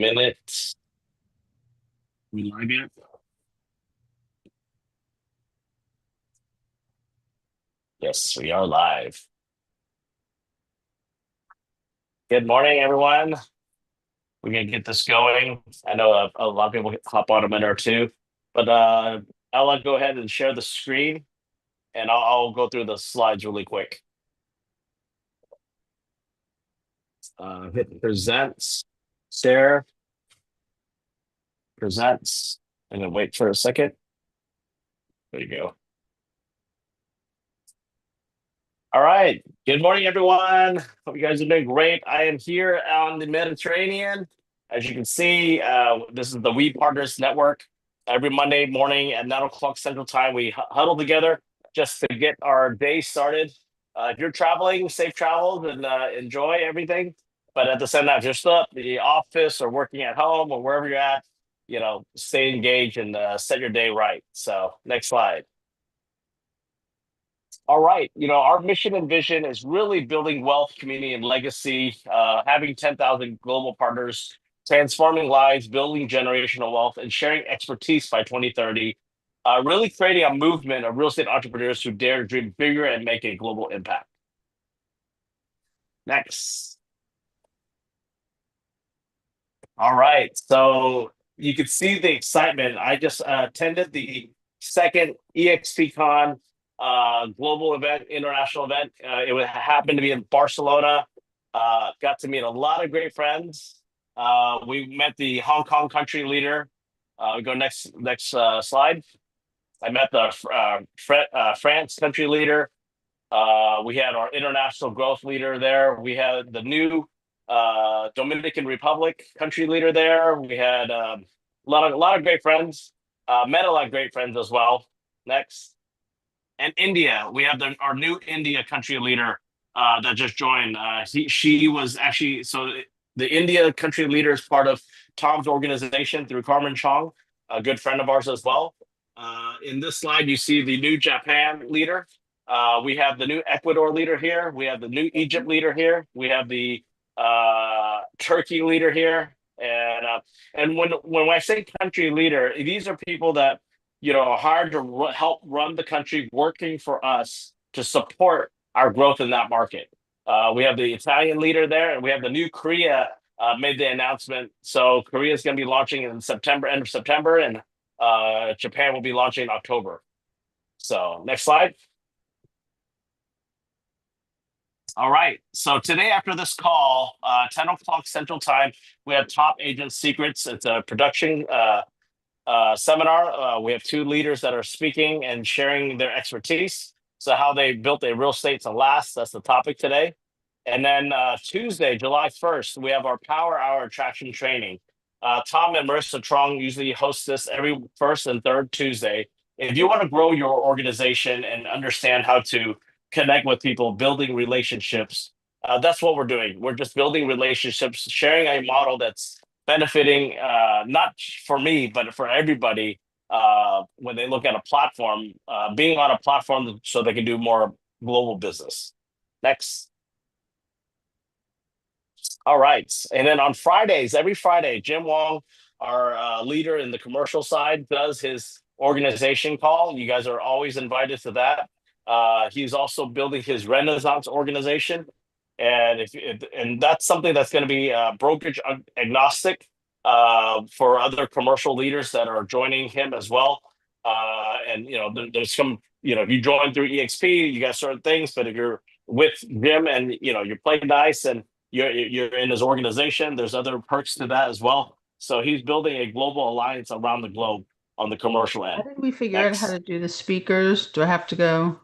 Minutes. We live yet? Yes, we are live. Good morning, everyone. We're gonna get this going. I know a lot of people hop on a minute or two, but I'll go ahead and share the screen, and I'll go through the slides really quick. Hit presents, share, presents, and then wait for a second. There you go. All right. Good morning, everyone. Hope you guys are doing great. I am here on the Mediterranean. As you can see, this is the We Partners Network. Every Monday morning at 9 o'clock Central Time, we huddle together just to get our day started. If you're traveling, safe travels and enjoy everything. But at the same time, if you're still at the office or working at home or wherever you're at, stay engaged and set your day right. So, next slide. All right. Our mission and vision is really building wealth, community, and legacy, having 10,000 global partners, transforming lives, building generational wealth, and sharing expertise by 2030. Really creating a movement of real estate entrepreneurs who dare to dream bigger and make a global impact. Next. All right. So you can see the excitement. I just attended the second EXPCon global event, international event. Happened to be in Barcelona. Got to meet a lot of great friends. We met the Hong Kong country leader. Go next slide. I met the France country leader. We had our international growth leader there. We had the new Dominican Republic country leader there. We had a lot of great friends. Met a lot of great friends as well. Next. And India, we have our new India country leader that just joined. She was actually the India country leader is part of Tom's organization through Carmen Chong, a good friend of ours as well. In this slide, you see the new Japan leader. We have the new Ecuador leader here. We have the new Egypt leader here. We have the Turkey leader here. And when I say country leader, these are people that hired to help run the country, working for us to support our growth in that market. We have the Italian leader there, and we have the new Korea made the announcement. So Korea is going to be launching in September, end of September, and Japan will be launching in October. So next slide. All right. So today, after this call, 10 o'clock Central Time, we have Top Agent Secrets. It's a production seminar. We have two leaders that are speaking and sharing their expertise. So how they built a real estate to last. That's the topic today. And then Tuesday, July 1st, we have our Power Hour Attraction Training. Tom and Marissa Trong usually host this every first and third Tuesday. If you want to grow your organization and understand how to connect with people, building relationships, that's what we're doing. We're just building relationships, sharing a model that's benefiting not for me, but for everybody when they look at a platform, being on a platform so they can do more global business. Next. All right. And then on Fridays, every Friday, Jim Wong, our leader in the commercial side, does his organization call. You guys are always invited to that. He's also building his Renaissance organization. And that's something that's going to be brokerage agnostic for other commercial leaders that are joining him as well. There's some, if you join through EXP, you got certain things, but if you're with Jim and you play nice and you're in his organization, there's other perks to that as well. So he's building a global alliance around the globe on the commercial How end. did we figure out how Next. to do the speakers? Do I have to go?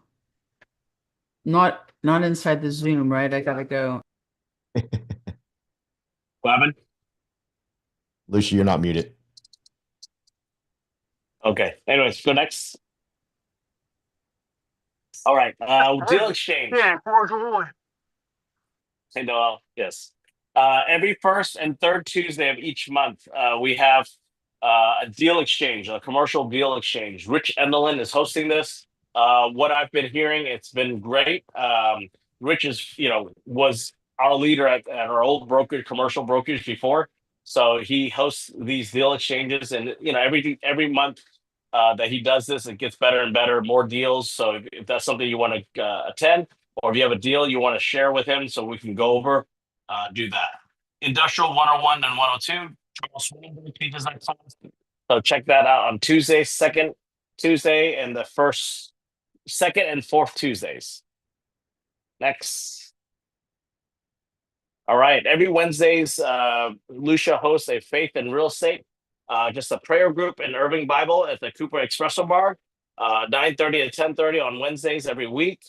Not inside the Zoom, right? I gotta go. Glavin? Lucia, you're not muted. Okay. Anyways, go next. All right. Deal exchange. Yeah, for Hey, Noel. Yes. Every first and third Tuesday of each month, we have a deal exchange, a commercial deal exchange. Rich Endelin is hosting this. What I've been hearing, it's been great. Rich was our leader at our old brokerage, commercial brokerage before. So he hosts these deal exchanges, and every month that he does this, it gets better and better, more deals. So if that's something you want to attend, or if you have a deal you want to share with him, so we can go over, do that. Industrial 101 and 102. Charles Swinburne teaches that class. So check that out on Tuesday, second Tuesday, and the first, second, and fourth Tuesdays. Next. All right. Every Wednesdays, Lucia hosts a faith and real estate, just a prayer group in Irving Bible at the Cooper Espresso Bar, 9:30 to 10:30 on Wednesdays every week.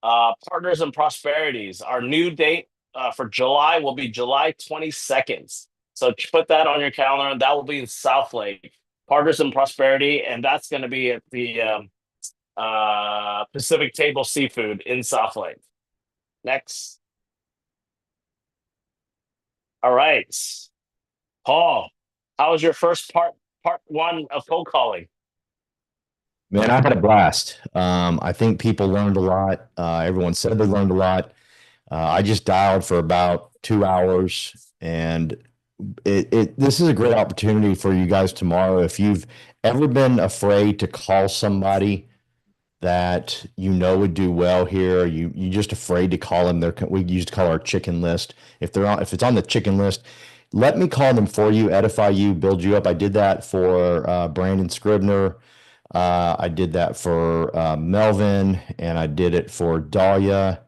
Partners and Prosperities. Our new date for July will be July 22nd. So put that on your calendar, and that will be in South Lake. Partners and Prosperity, and that's going to be at the Pacific Table Seafood in South Lake. Next. All right. Paul, how was your first part one of cold calling? Man, I had a blast. I think people learned a lot. Everyone said they learned a lot. I just dialed for about 2 hours, and this is a great opportunity for you guys tomorrow. If you've ever been afraid to call somebody that would do well here, you just afraid to call them. We used to call our chicken list. If it's on the chicken list, let me call them for you, edify you, build you up. I did that for Brandon Scribner. I did that for Melvin, and I did it for Dahlia,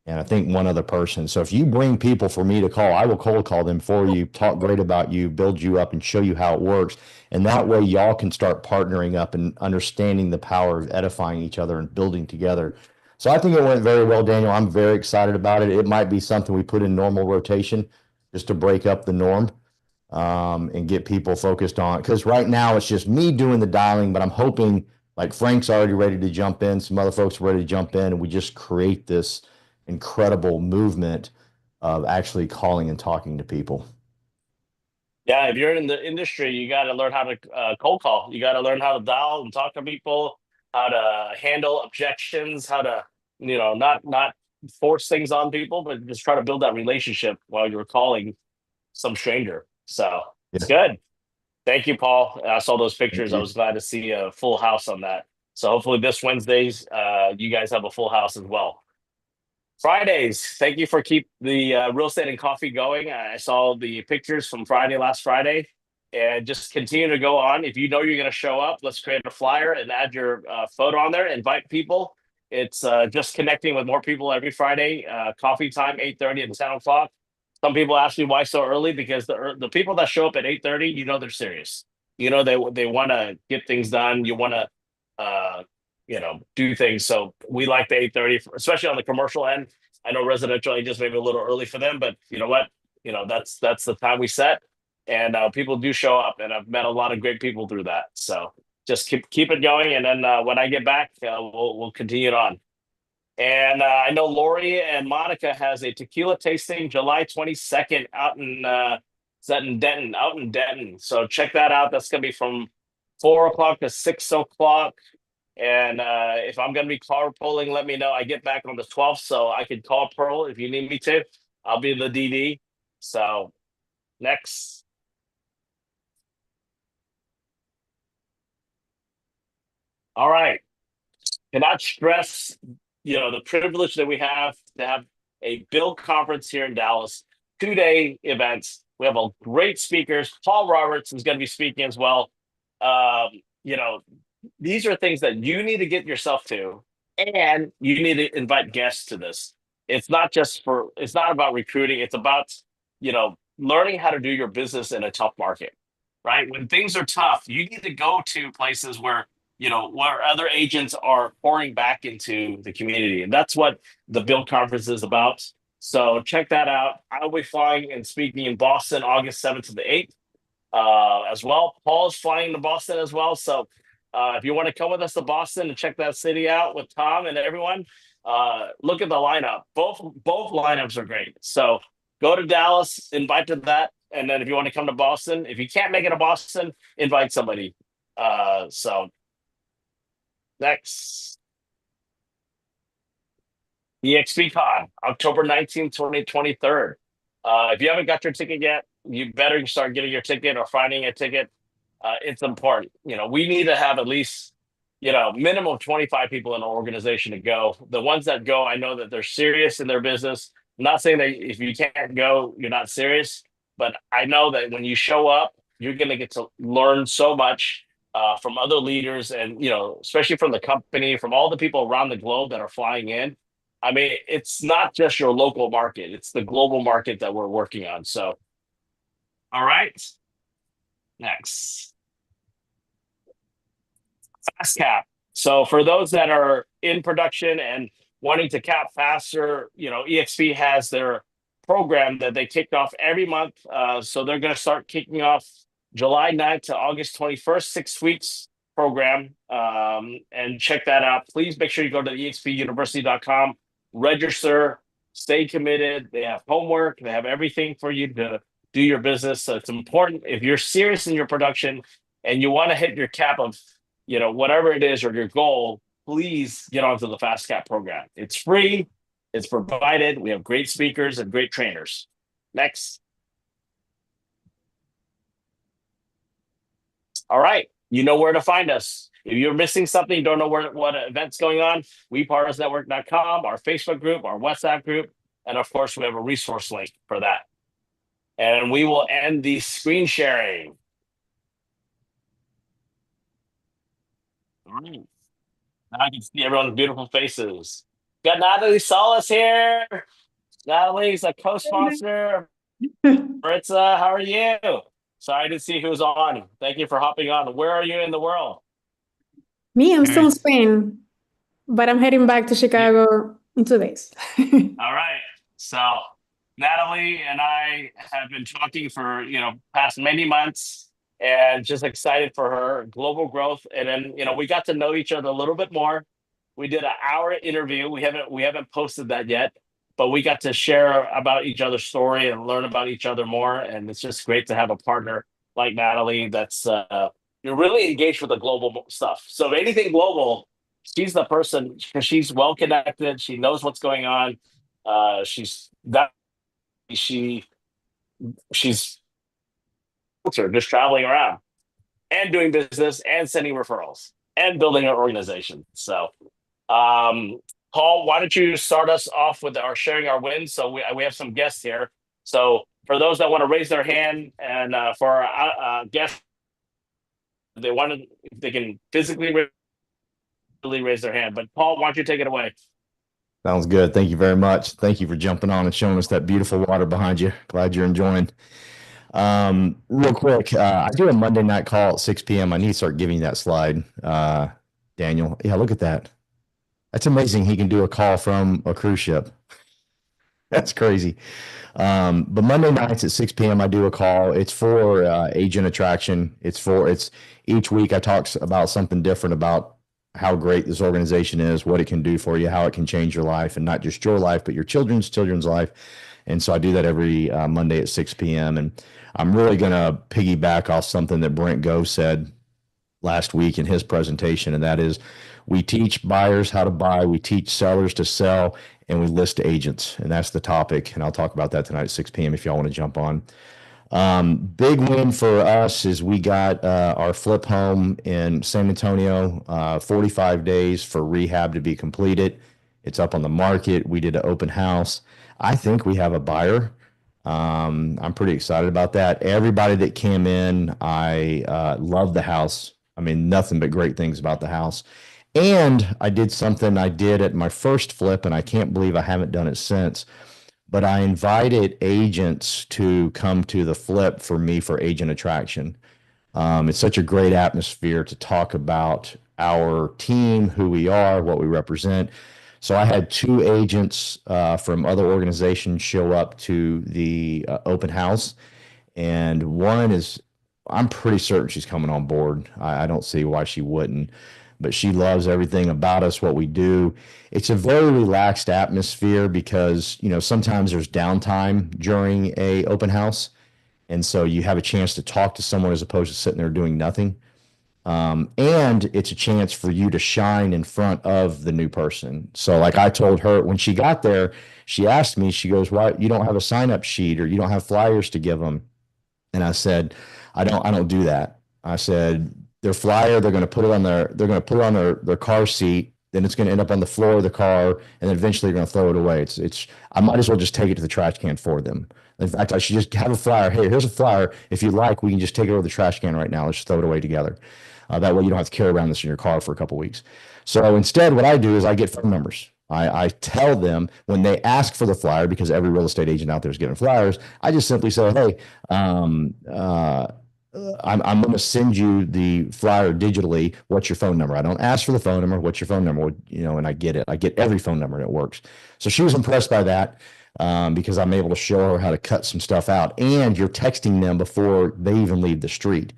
and I think one other person. So if you bring people for me to call, I will cold call them for you, talk great about you, build you up, and show you how it works. And that way y'all can start partnering up and understanding the power of edifying each other and building together. So I think it went very well, Daniel. I'm very excited about it. It might be something we put in normal rotation just to break up the norm, and get people focused on. Because right now it's just me doing the dialing, but I'm hoping, like, Frank's already ready to jump in, some other folks are ready to jump in, and we just create this incredible movement of actually calling and talking to people. Yeah, if you're in the industry, you got to learn how to cold call. You got to learn how to dial and talk to people, how to handle objections, how to, not force things on people, but just try to build that relationship while you're calling some stranger. So it's Yeah. good. Thank you, Paul. I saw those Thank pictures. I you. was glad to see a full house on that. So hopefully this Wednesdays, you guys have a full house as well. Fridays, thank you for keep the real estate and coffee going. I saw the pictures from last Friday, and just continue to go on. If you know you're going to show up, let's create a flyer and add your photo on there. Invite people. It's just connecting with more people every Friday. Coffee time, 8:30 and 10 o'clock. Some people ask me why so early, because the people that show up at 8:30, they're serious. They want to get things done. You want to do things. So we like the 8:30, especially on the commercial end. I know residential agents maybe a little early for them, but you know what? That's the time we set, and people do show up, and I've met a lot of great people through that. So just keep it going, and then when I get back, we'll continue it on. And I know Lori and Monica has a tequila tasting July 22nd out in is that in Denton, out in Denton. So check that out. That's gonna be from 4 o'clock to 6 o'clock. And if I'm going to be carpooling, let me know. I get back on the 12th, so I can call Pearl if you need me to. I'll be the DD. So next. All right. Cannot stress, the privilege that we have to have a Build conference here in Dallas. 2-day events. We have a great speakers. Paul Roberts is going to be speaking as well. You know, these are things that you need to get yourself to, and you need to invite guests to this. It's not about recruiting. It's about, learning how to do your business in a tough market, right? When things are tough, you need to go to places where other agents are pouring back into the community. And that's what the Build Conference is about. So check that out. I'll be flying and speaking in Boston August 7th to the 8th as well. Paul's flying to Boston as well. So if you want to come with us to Boston and check that city out with Tom and everyone, look at the lineup. Both lineups are great. So go to Dallas, invite to that. And then if you want to come to Boston, if you can't make it to Boston, invite somebody. So next. EXPCon, October 19th, 2023. If you haven't got your ticket yet, you better start getting your ticket or finding a ticket. It's important. We need to have at least, minimum 25 people in an organization to go. The ones that go, I know that they're serious in their business. I'm not saying that if you can't go, you're not serious, but I know that when you show up, you're going to get to learn so much from other leaders and, especially from the company, from all the people around the globe that are flying in. I mean, it's not just your local market, it's the global market that we're working on. So, all right, next. Fast cap. So for those that are in production and wanting to cap faster, EXP has their program that they kick off every month. So they're going to start kicking off July 9th to August 21st, 6 weeks program. And check that out. Please make sure you go to expuniversity.com, register, stay committed. They have homework, they have everything for you to do your business. So it's important if you're serious in your production and you want to hit your cap of whatever it is or your goal, please get onto the Fast Cap program. It's free, it's provided. We have great speakers and great trainers. Next. All right, you know where to find us. If you're missing something, don't know what event's going on, wepartnersnetwork.com, our Facebook group, our WhatsApp group, and of course, we have a resource link for that. And we will end the screen sharing. Now I can see everyone's beautiful faces. Got Natalie Solis here. Natalie's a co-sponsor. Maritza, how are you? Sorry to see who's on. Thank you for hopping on. Where are you in the world? Me, I'm still in Spain, but I'm heading back to Chicago in 2 days. All right. So Natalie and I have been talking for, past many months and just excited for her global growth. And then, we got to know each other a little bit more. We did an hour interview. We haven't posted that yet, but we got to share about each other's story and learn about each other more. And it's just great to have a partner like Natalie that's you're really engaged with the global stuff. So if anything global, she's the person because she's well connected. She knows what's going on. She's just traveling around and doing business and sending referrals and building an organization. So, Paul, why don't you start us off with our sharing our wins? So we have some guests here. So for those that want to raise their hand and for our guests, they can physically raise their hand. But Paul, why don't you take it away? Sounds good. Thank you very much. Thank you for jumping on and showing us that beautiful water behind you. Glad you're enjoying. Real quick, I do a Monday night call at 6 p.m. I need to start giving you that slide, Daniel. Yeah, look at that. That's amazing. He can do a call from a cruise ship. That's crazy. But Monday nights at 6 p.m. I do a call. It's for agent attraction. It's each week I talk about something different about how great this organization is, what it can do for you, how it can change your life, and not just your life, but your children's life. And so I do that every Monday at 6 p.m. And I'm really going to piggyback off something that Brent Gove said last week in his presentation, and that is we teach buyers how to buy, we teach sellers to sell, and we list agents. And that's the topic. And I'll talk about that tonight at 6 p.m. if y'all want to jump on. Big win for us is we got our flip home in San Antonio, 45 days for rehab to be completed. It's up on the market. We did an open house. I think we have a buyer. I'm pretty excited about that. Everybody that came in, I love the house. I mean, nothing but great things about the house. And I did something I did at my first flip, and I can't believe I haven't done it since. But I invited agents to come to the flip for me for agent attraction. It's such a great atmosphere to talk about our team, who we are, what we represent. So I had 2 agents from other organizations show up to the open house. And one is, I'm pretty certain she's coming on board. I don't see why she wouldn't. But she loves everything about us, what we do. It's a very relaxed atmosphere because, sometimes there's downtime during a open house. And so you have a chance to talk to someone as opposed to sitting there doing nothing. And it's a chance for you to shine in front of the new person. So like I told her when she got there, she asked me, she goes, why you don't have a sign-up sheet or you don't have flyers to give them? And I said, I don't do that. I said, their flyer, they're going to put it on their car seat. Then it's going to end up on the floor of the car, and then eventually they're going to throw it away. I might as well just take it to the trash can for them. In fact, I should just have a flyer. Hey, here's a flyer. If you like, we can just take it over the trash can right now. Let's just throw it away together. That way you don't have to carry around this in your car for a couple of weeks. So instead, what I do is I get phone numbers. I tell them when they ask for the flyer, because every real estate agent out there is getting flyers. I just simply say, hey, I'm going to send you the flyer digitally. What's your phone number? I don't ask for the phone number. What's your phone number? And I get it. I get every phone number and it works. So she was impressed by that because I'm able to show her how to cut some stuff out. And you're texting them before they even leave the street.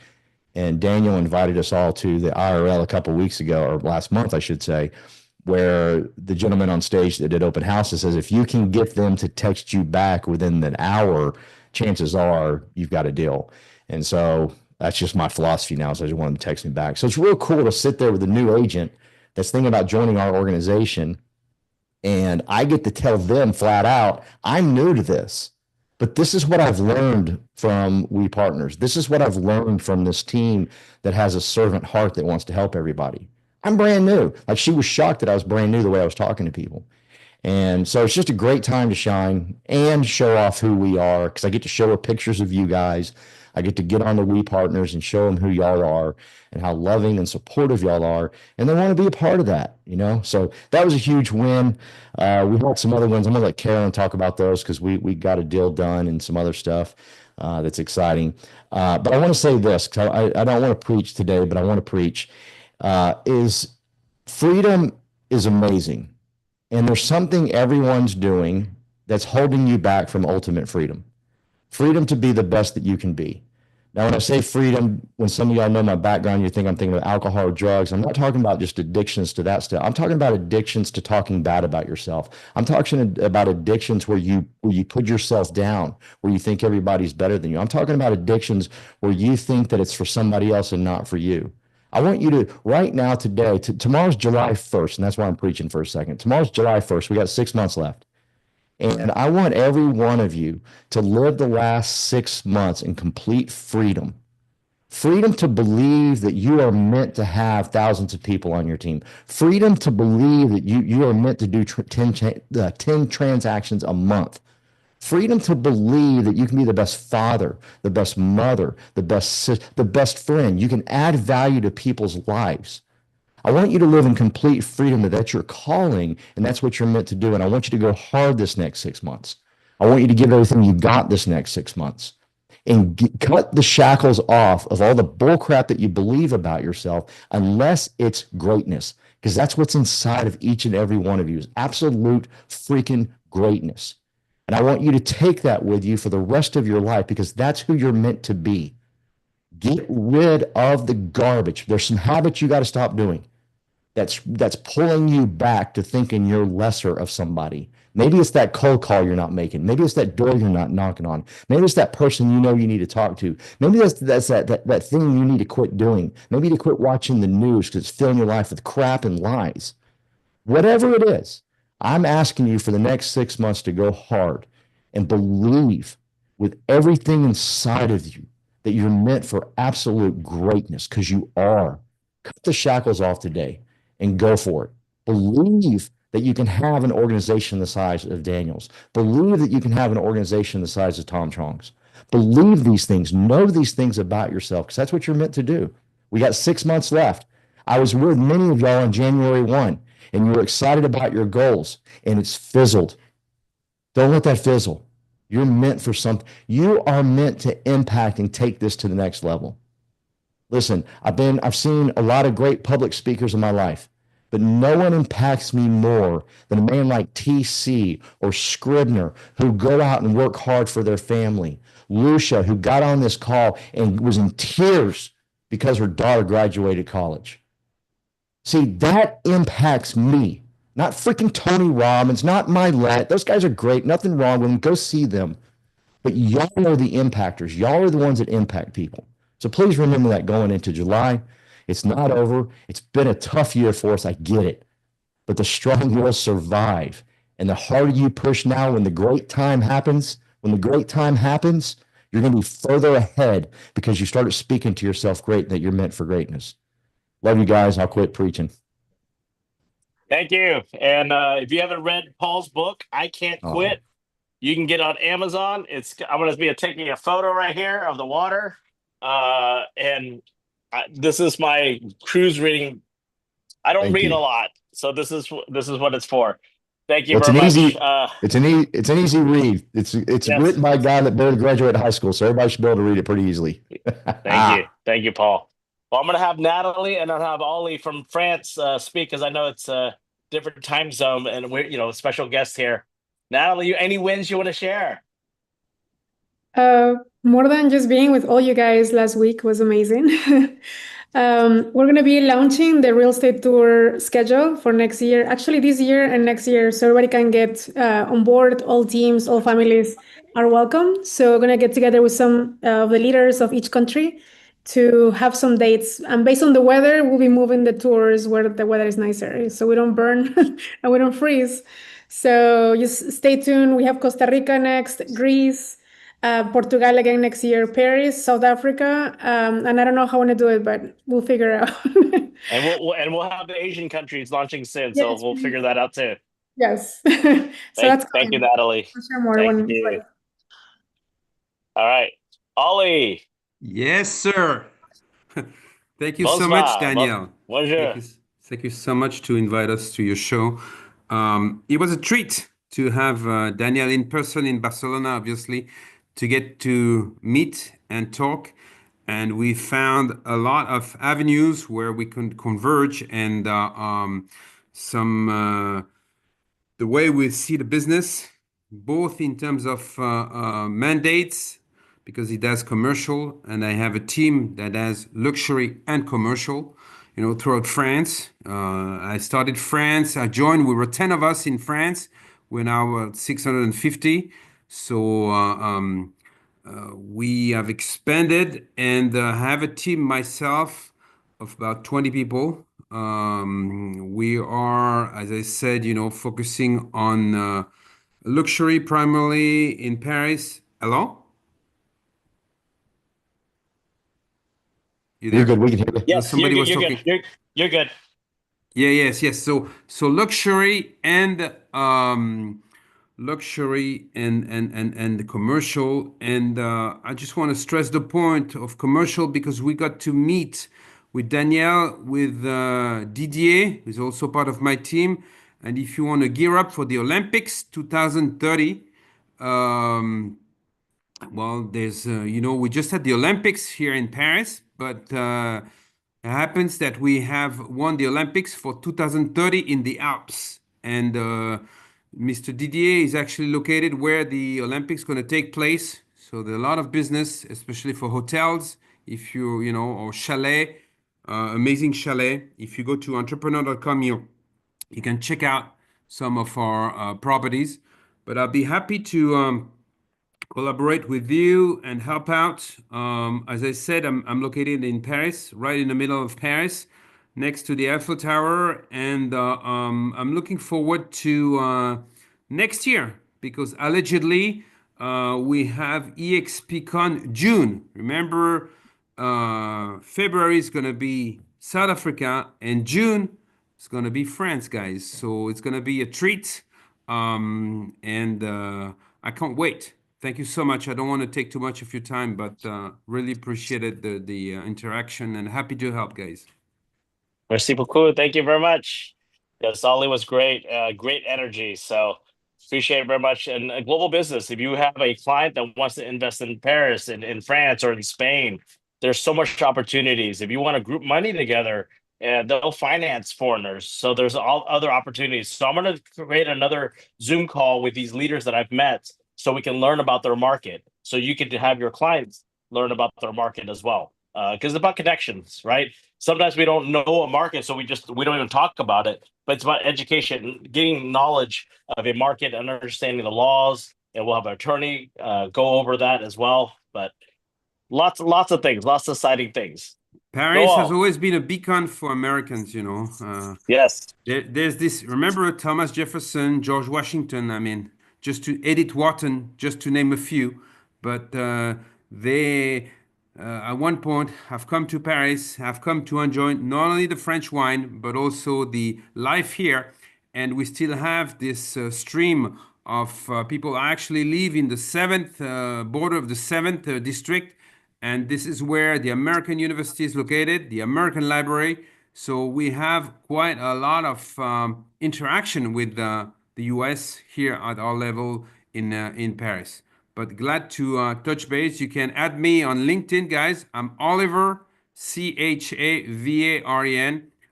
And Daniel invited us all to the IRL a couple of weeks ago, or last month, I should say, where the gentleman on stage that did open houses says, if you can get them to text you back within an hour, chances are you've got a deal. And so that's just my philosophy now. So I just want them to text me back. So it's real cool to sit there with a new agent that's thinking about joining our organization. And I get to tell them flat out, I'm new to this, but this is what I've learned from We Partners. This is what I've learned from this team that has a servant heart that wants to help everybody. I'm brand new. Like, she was shocked that I was brand new the way I was talking to people. And so it's just a great time to shine and show off who we are, because I get to show her pictures of you guys. I get to get on the We Partners and show them who y'all are and how loving and supportive y'all are. And they want to be a part of that, So that was a huge win. We had some other wins. I'm going to let Carolyn talk about those because we got a deal done and some other stuff that's exciting. But I want to say this, because I don't want to preach today, but I want to preach. Is freedom is amazing. And there's something everyone's doing that's holding you back from ultimate freedom. Freedom to be the best that you can be. Now, when I say freedom, when some of y'all know my background, you think I'm thinking about alcohol or drugs. I'm not talking about just addictions to that stuff. I'm talking about addictions to talking bad about yourself. I'm talking about addictions where you put yourself down, where you think everybody's better than you. I'm talking about addictions where you think that it's for somebody else and not for you. I want you to, right now, today, tomorrow's July 1st, and that's why I'm preaching for a second. Tomorrow's July 1st. We got 6 months left. And I want every one of you to live the last 6 months in complete freedom. Freedom to believe that you are meant to have thousands of people on your team. Freedom to believe that you are meant to do 10 transactions a month. Freedom to believe that you can be the best father, the best mother, the best friend. You can add value to people's lives. I want you to live in complete freedom that that's your calling and that's what you're meant to do. And I want you to go hard this next 6 months. I want you to give everything you got this next 6 months and cut the shackles off of all the bullcrap that you believe about yourself, unless it's greatness, because that's what's inside of each and every one of you is absolute freaking greatness. And I want you to take that with you for the rest of your life, because that's who you're meant to be. Get rid of the garbage. There's some habits you got to stop doing. That's pulling you back to thinking you're lesser of somebody. Maybe it's that cold call you're not making. Maybe it's that door you're not knocking on. Maybe it's that person you need to talk to. Maybe that's that thing you need to quit doing. Maybe you need to quit watching the news because it's filling your life with crap and lies. Whatever it is, I'm asking you for the next 6 months to go hard and believe with everything inside of you that you're meant for absolute greatness, because you are. Cut the shackles off today and go for it. Believe that you can have an organization the size of Daniel's. Believe that you can have an organization the size of Tom Chong's. Believe these things. Know these things about yourself, because that's what you're meant to do. We got 6 months left. I was with many of y'all on January 1, and you were excited about your goals, and it's fizzled. Don't let that fizzle. You're meant for something. You are meant to impact and take this to the next level. Listen, I've seen a lot of great public speakers in my life, but no one impacts me more than a man like TC or Scribner, who go out and work hard for their family. Lucia, who got on this call and was in tears because her daughter graduated college. See, that impacts me. Not freaking Tony Robbins, not Mylett. Those guys are great. Nothing wrong with them. Go see them. But y'all are the impactors. Y'all are the ones that impact people. So please remember that going into July. It's not over. It's been a tough year for us. I get it. But the strong will survive. And the harder you push now, when the great time happens, You're going to be further ahead because you started speaking to yourself great, that you're meant for greatness. Love you guys. I'll quit preaching. Thank you. And if you haven't read Paul's book, I Can't Oh. Quit, you can get it on Amazon. I'm going to be taking a photo right here of the water. This is my cruise reading. I don't Thank read you. a lot, so this is what it's for. Thank you Well, it's very an much. easy, it's an easy read. It's Yes. written by a guy that barely graduated high school, so everybody should be able to read it pretty easily. Thank you, Paul. Well, I'm going to have Natalie and I'll have Ollie from France speak, because I know it's a different time zone and we're special guest here. Natalie, any wins you want to share? More than just being with all you guys last week was amazing. We're going to be launching the real estate tour schedule for next year, actually this year and next year, so everybody can get on board. All teams, all families are welcome. So we're going to get together with some of the leaders of each country to have some dates. And based on the weather, we'll be moving the tours where the weather is nicer, so we don't burn and we don't freeze. So just stay tuned. We have Costa Rica next, Greece, Portugal again next year, Paris, South Africa, and I don't know how I want to do it, but we'll figure it out. And we'll have the Asian countries launching soon, so Yes, we'll figure that out too. yes. So that's Thank you, coming. Natalie. I'll share more Thank when it's you. ready. All right, Ollie. Yes, sir. Thank you so Bonsoir. much, Daniel. Bonjour. Thank you so much to invite us to your show. It was a treat to have Daniel in person in Barcelona, obviously, to get to meet and talk. And we found a lot of avenues where we could converge and the way we see the business, both in terms of mandates, because he does commercial, and I have a team that has luxury and commercial, throughout France. I started France. I joined. We were 10 of us in France. We're now 650. So we have expanded and have a team myself of about 20 people. We are, as I said, focusing on luxury primarily in Paris. Hello? You You're there? good. We can hear you. Yes, Somebody was you're talking. good. You're good. Yeah, yes. So luxury and the commercial, and I just want to stress the point of commercial because we got to meet with Danielle, with Didier, who's also part of my team. And if you want to gear up for the Olympics 2030, well, there's we just had the Olympics here in Paris, but it happens that we have won the Olympics for 2030 in the Alps, and Mr. Didier is actually located where the Olympics going to take place. So there's a lot of business, especially for hotels, if or chalet, amazing chalet. If you go to entrepreneur.com, you can check out some of our properties. But I'll be happy to collaborate with you and help out. As I said, I'm located in Paris, right in the middle of Paris, next to the Eiffel Tower, and I'm looking forward to next year because allegedly we have EXPCon June. Remember, February is going to be South Africa, and June is going to be France, guys. So it's going to be a treat, and I can't wait. Thank you so much. I don't want to take too much of your time, but really appreciated the interaction and happy to help, guys. Merci beaucoup. Thank you very much. Yes, Ollie was great. Great energy. So appreciate it very much. And global business. If you have a client that wants to invest in Paris, in France, or in Spain, there's so much opportunities. If you want to group money together, they'll finance foreigners. So there's all other opportunities. So I'm going to create another Zoom call with these leaders that I've met, so we can learn about their market. So you can have your clients learn about their market as well. Because it's about connections, right? Sometimes we don't know a market, so we don't even talk about it. But it's about education, getting knowledge of a market and understanding the laws. And we'll have an attorney go over that as well. But lots of things, lots of exciting things. Paris has always been a beacon for Americans, Yes. There's this, remember Thomas Jefferson, George Washington, I mean, just to Edith Wharton, just to name a few. But they at one point have come to Paris, have come to enjoy not only the French wine, but also the life here. And we still have this stream of people who actually live in the seventh border of the seventh district. And this is where the American University is located, the American Library. So we have quite a lot of interaction with the US here at our level in Paris. But glad to touch base. You can add me on LinkedIn, guys. I'm Oliver, Chavaren.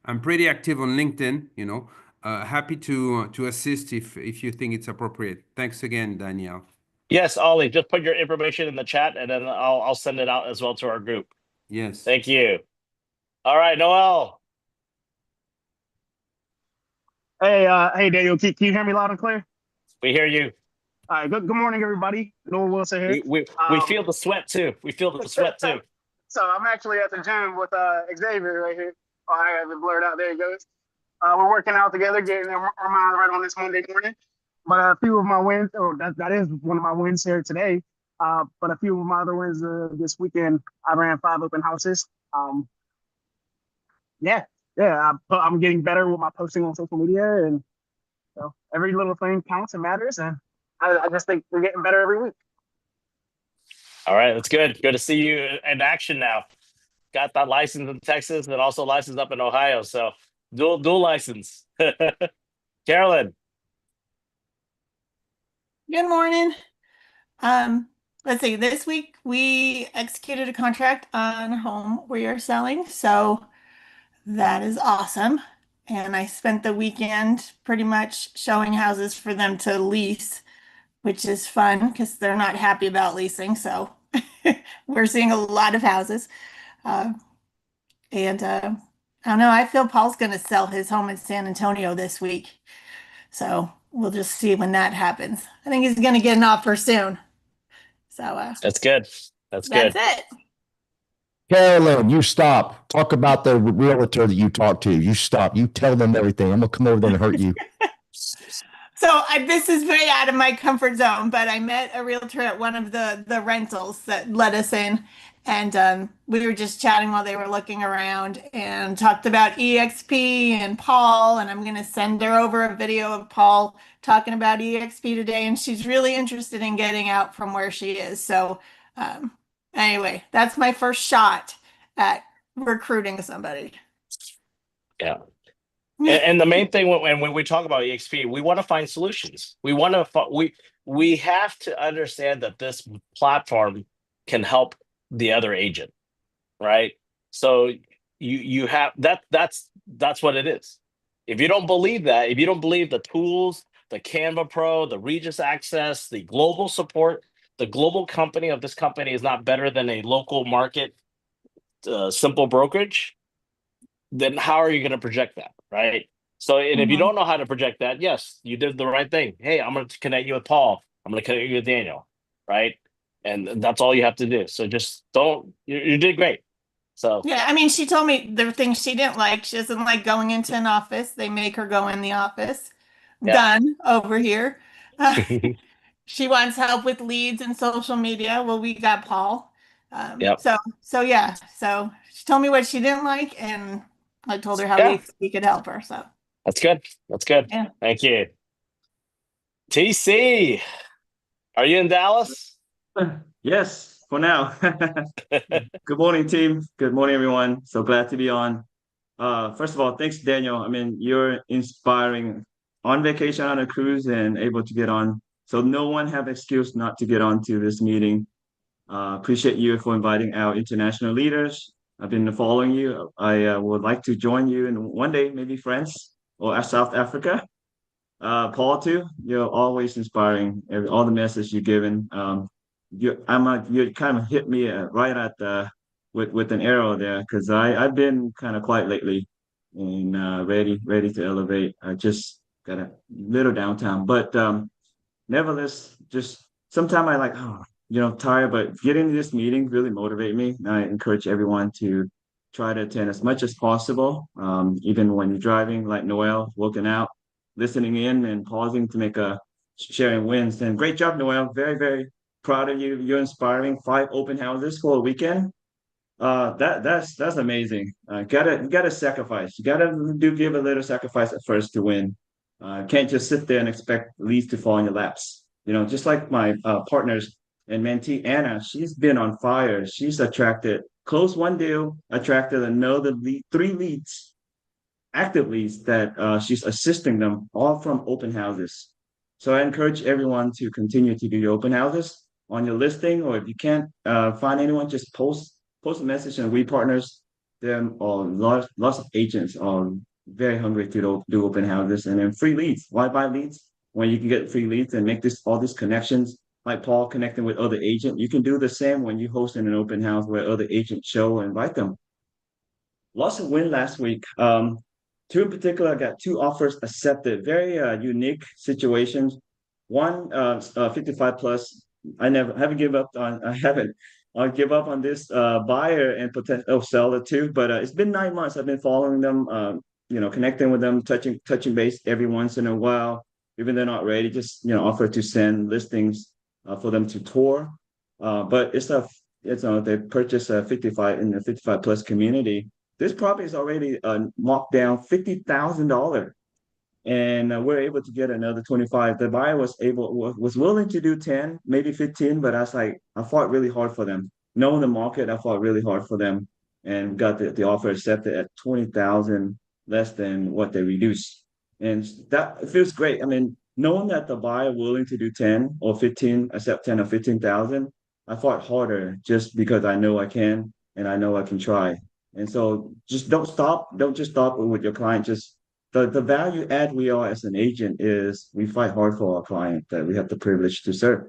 I'm pretty active on LinkedIn, you know. Happy to assist if you think it's appropriate. Thanks again, Danielle. Yes, Ollie, just put your information in the chat and then I'll send it out as well to our group. Yes. Thank you. All right, Noel. Hey, Daniel, can you hear me loud and clear? We hear you. All right, good morning, everybody. Noel Wilson here. We feel the sweat too. We feel the sweat too. So I'm actually at the gym with Xavier right here. Oh, I have it blurred out. There he goes. We're working out together, getting our mind right on this Monday morning. But a few of my wins, that is one of my wins here today. But a few of my other wins this weekend, I ran 5 open houses. I'm getting better with my posting on social media, and so every little thing counts and matters. And I just think we're getting better every week. All right, that's good. Good to see you in action now. Got that license in Texas and also licensed up in Ohio. So dual license. Carolyn. Good morning. Let's see, this week we executed a contract on a home we are selling, so that is awesome. And I spent the weekend pretty much showing houses for them to lease, which is fun because they're not happy about leasing. So we're seeing a lot of houses. I don't know, I feel Paul's going to sell his home in San Antonio this week. So we'll just see when that happens. I think he's going to get an offer soon. So That's good. That's good. it. Carolyn, you stop. Talk about the realtor that you talked to. You stop. You tell them everything. I'm gonna come over there and hurt you. So this is very out of my comfort zone, but I met a realtor at one of the rentals that let us in, and we were just chatting while they were looking around and talked about EXP and Paul, and I'm going to send her over a video of Paul talking about EXP today, and she's really interested in getting out from where she is. So anyway, that's my first shot at recruiting somebody. Yeah. And the main thing when we talk about EXP, we want to find solutions. We have to understand that this platform can help the other agent, right? So you have that's what it is. If you don't believe that, if you don't believe the tools, the Canva Pro, the Regis Access, the global support, the global company of this company is not better than a local market simple brokerage, then how are you going to project that, right? So, and if you don't know how to project that, yes, you did the right thing. Hey, I'm going to connect you with Paul. I'm going to connect you with Daniel, right? And that's all you have to do. So just don't, you did great. So yeah, I mean, she told me there were things she didn't like. She doesn't like going into an office. They make her go in the office. Yeah. Done over here. She wants help with leads and social media. Well, we got Paul. Yep. So yeah. So she told me what she didn't like, and I told her how we could help her. So that's good. That's good. Yeah. Thank you. TC, are you in Dallas? Yes, for now. Good morning, team. Good morning, everyone. So glad to be on. First of all, thanks, Daniel. I mean, you're inspiring on vacation on a cruise and able to get on. So no one have excuse not to get on to this meeting. Appreciate you for inviting our international leaders. I've been following you. I would like to join you in one day, maybe France or South Africa. Paul too, you're always inspiring. All the message you're giving. You kind of hit me right at the with an arrow there because I've been kind of quiet lately and ready to elevate. I just got a little downtime, but nevertheless, just sometimes I like tired, but getting to this meeting really motivate me. I encourage everyone to try to attend as much as possible, even when you're driving, like Noel, working out, listening in and pausing to make a sharing wins. And great job, Noel. Very, very proud of you. You're inspiring 5 open houses for a weekend. That's amazing. You gotta sacrifice. You gotta give a little sacrifice at first to win. Can't just sit there and expect leads to fall in your laps. You know, just like my partners and mentee Anna, she's been on fire. She's closed one deal, attracted another lead, 3 leads, active leads that she's assisting them all from open houses. So I encourage everyone to continue to do your open houses on your listing, or if you can't find anyone, just post a message, and we partners them, or lots of agents are very hungry to do open houses. And then free leads. Why buy leads when you can get free leads and make all these connections? Like Paul connecting with other agents, you can do the same when you host in an open house where other agents show and invite them. Lots of win last week. Two in particular, I got 2 offers accepted. Very unique situations. One 55 plus. I haven't give up on. I haven't. I'll give up on this buyer and potential seller too. But it's been 9 months. I've been following them. Connecting with them, touching base every once in a while. Even they're not ready, just offer to send listings for them to tour. But they purchased a 55 in the 55 plus community. This property is already marked down $50,000, and we're able to get another 25. The buyer was willing to do 10, maybe 15, but I fought really hard for them. Knowing the market, I fought really hard for them, and got the offer accepted at 20,000 less than what they reduced, and that feels great. I mean, knowing that the buyer willing to do 10 or 15, accept 10 or 15,000, I fought harder just because I know I can, and I know I can try. And so just don't stop. Don't just stop with your client. Just the value add we are as an agent is we fight hard for our client that we have the privilege to serve.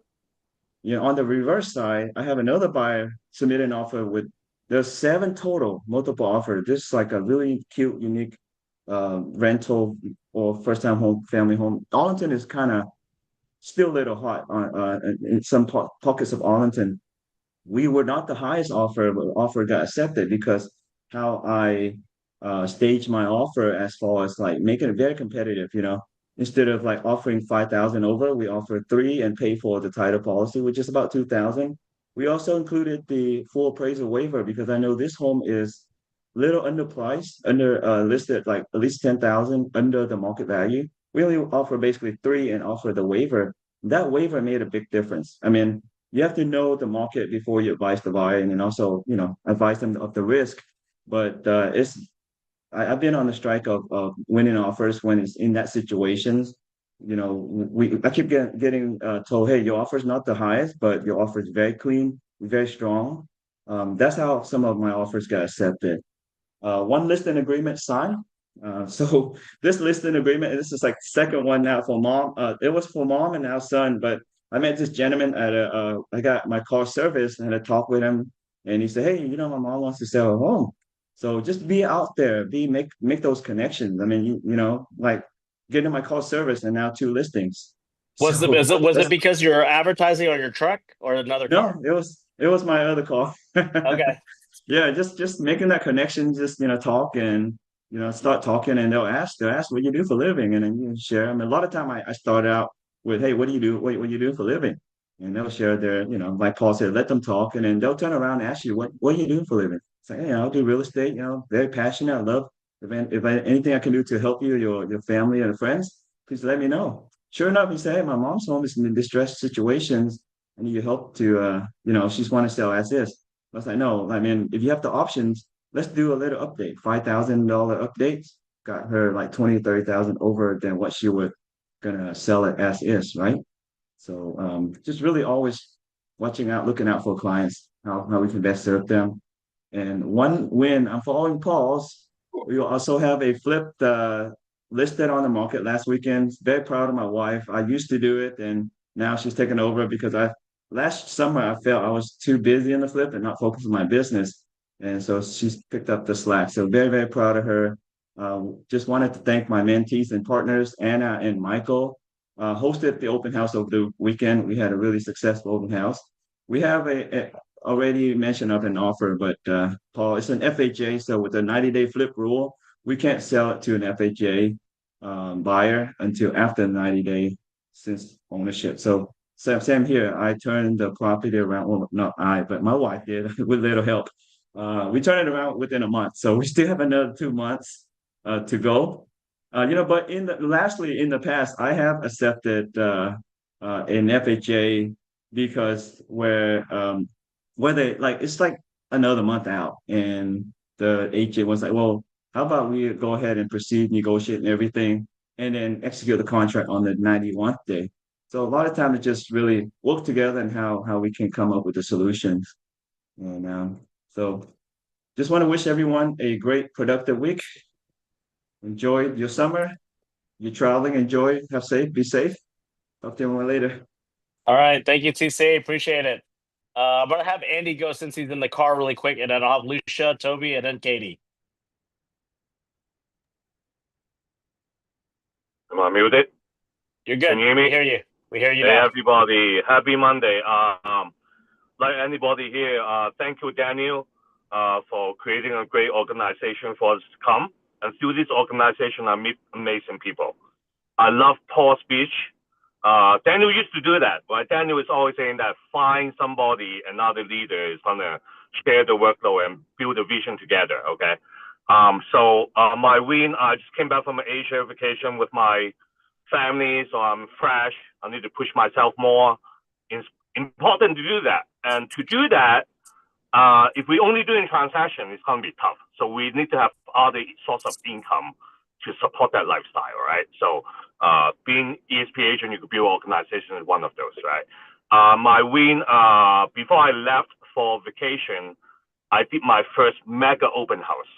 On the reverse side, I have another buyer submit an offer there's 7 total multiple offers. This is like a really cute, unique rental or first time home, family home. Arlington is kind of still a little hot in some pockets of Arlington. We were not the highest offer, but offer got accepted because how I staged my offer as far as like making it very competitive. Instead of like offering 5,000 over, we offered 3 and pay for the title policy, which is about 2,000. We also included the full appraisal waiver because I know this home is little underpriced, listed like at least 10,000 under the market value. We only offer basically 3 and offer the waiver. That waiver made a big difference. I mean, you have to know the market before you advise the buyer, and then also, advise them of the risk. But I've been on the strike of winning offers when it's in that situations. I keep getting told, hey, your offer is not the highest, but your offer is very clean, very strong. That's how some of my offers got accepted. One listing agreement signed. So this listing agreement, this is like the second one now for mom. It was for mom and now son, but I met this gentleman at I got my car service and had a talk with him, and he said, hey, my mom wants to sell a home. So just be out there, make those connections. I mean, like getting my call service and now 2 listings. Was it because you're advertising on your truck or another car? No, it was my other car. Okay. Yeah, just making that connection, just talk and start talking, and they'll ask what you do for a living, and then you share. I mean, a lot of time I start out with, hey, what do you do? What you do for a living? And they'll share their, like Paul said, let them talk, and then they'll turn around and ask you, what do you do for a living? Say, hey, I'll do real estate. Very passionate. I love anything I can do to help you, your family and friends, please let me know. Sure enough, he said, hey, my mom's home is in distressed situations. I need your help to, she's want to sell as is. I was like, no, I mean, if you have the options, let's do a little update, $5,000 updates. Got her like 20, 30,000 over than what she would gonna sell it as is, right? So just really always watching out, looking out for clients, how we can best serve them. And one win, I'm following Paul's. We also have a flipped listed on the market last weekend. Very proud of my wife. I used to do it, and now she's taken over because last summer I felt I was too busy in the flip and not focused on my business. And so she's picked up the slack. So very, very proud of her. Just wanted to thank my mentees and partners, Anna and Michael. Hosted the open house over the weekend. We had a really successful open house. We have a already mentioned of an offer, but Paul, it's an FHA. So with the 90-day flip rule, we can't sell it to an FHA buyer until after the 90-day since ownership. So same here. I turned the property around. Well, not I, but my wife did with little help. We turned it around within a month, so we still have another 2 months to go. But lastly, in the past, I have accepted an FHA because where they like it's like another month out, and the agent was like, "Well, how about we go ahead and proceed, negotiate and everything, and then execute the contract on the 91st day." So a lot of times it just really work together and how we can come up with the solutions. And so just want to wish everyone a great productive week. Enjoy your summer. You're traveling, enjoy, have safe, be safe. Talk to you more later. All right. Thank you, TC. Appreciate it. I'm gonna have Andy go since he's in the car really quick, and then I'll have Lucia, Toby, and then Katie. Am I muted? You're good. Can you hear me? We hear you. We hear you Hey, now. everybody. Happy Monday. Like anybody here, thank you, Daniel, for creating a great organization for us to come. And through this organization, I meet amazing people. I love Paul's speech. Daniel used to do that, right? Daniel is always saying that find somebody, another leader is going to share the workload and build a vision together, okay? So my win, I just came back from an Asia vacation with my family, so I'm fresh. I need to push myself more. It's important to do that. And to do that, if we only doing transaction, it's going to be tough. So we need to have other source of income to support that lifestyle, right? So being ESP agent, you could build organization is one of those, right? My win, before I left for vacation, I did my first mega open house.